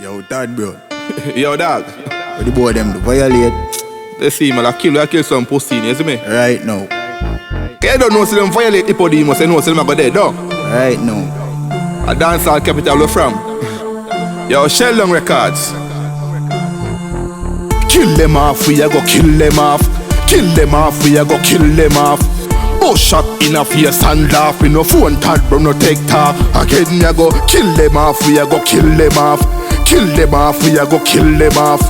Yo, Dad, bro. Yo, dog. What the boy them do? Violate? They see me, I kill some pussy, you see me? Right now. You don't know, see them violate Hippodemos, you know, see them I go there, dog. Right now. A dancehall capital we from. Yo, Sheldon Records. Kill them off, we a go kill them off. Kill them off, we a go kill them off. Oh, shot in a face and laugh. In no phone tag, bro, no take talk. Again, we a go kill them off, we a go kill them off. Kill them off, we a go kill them off.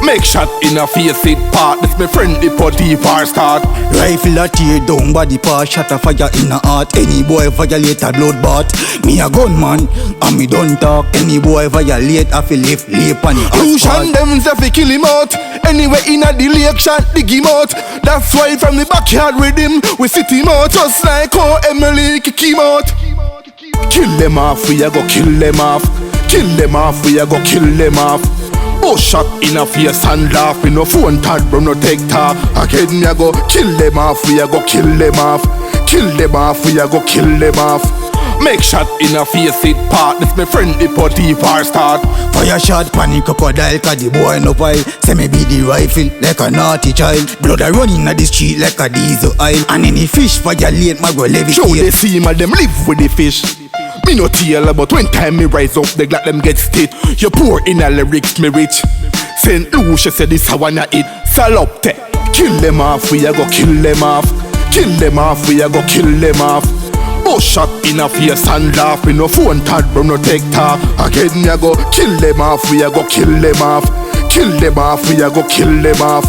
Make shot in a face it part. This my friend the potty far start. Rifle a tear down body part. Shot a fire in a heart. Any boy violate a bloodbath. Me a gunman and me don't talk. Any boy violate a fi lift lip on the Lucian them say fi kill him out. Anyway in a the lake shot dig him out. That's why from the backyard with him we sit him out. Just like how Emily kick him out. Kill them off, we a go kill them off. Kill them off, we a go kill them off. Oh, shot in a face and laugh. In no phone tag, bro, no take talk. Again, me a go kill them off, we a go kill them off. Kill them off, we a go kill them off. Make shot in a face it part. This my friend the potty far start. Fire shot, panic crocodile. Cause the boy no pile. Say me be the rifle like a naughty child. Blood a run inna the street like a diesel oil. And any fish violate, my go levitate. Show they see my them live with the fish. Me no tell but when time me rise up, they glad them get state. You poor in a lyrics, me rich. St. Lucia said this I wanna eat. Salopte. Kill them off, we a go kill them off. Kill them off, we a go kill them off. Oh, shot in a face and laugh. In no phone tag, bro, no take talk. Again, me a go kill them off, we a go kill them off. Kill them off, we a go kill them off.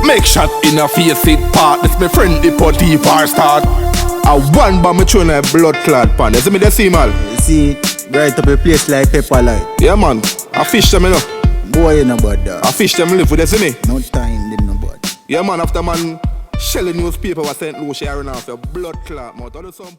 Make shot in a face it part. This my friend the potty far start. A one bomb me throwing a blood clot pan. You see me there, see man? You see, bright up a place like pepper light. Yeah man, I fish them you know. Boy you know about that. I fish them live with you see me? No time them no bad. Yeah man, after man shelling newspaper was St. Lucia running off your blood clot mouth. I do some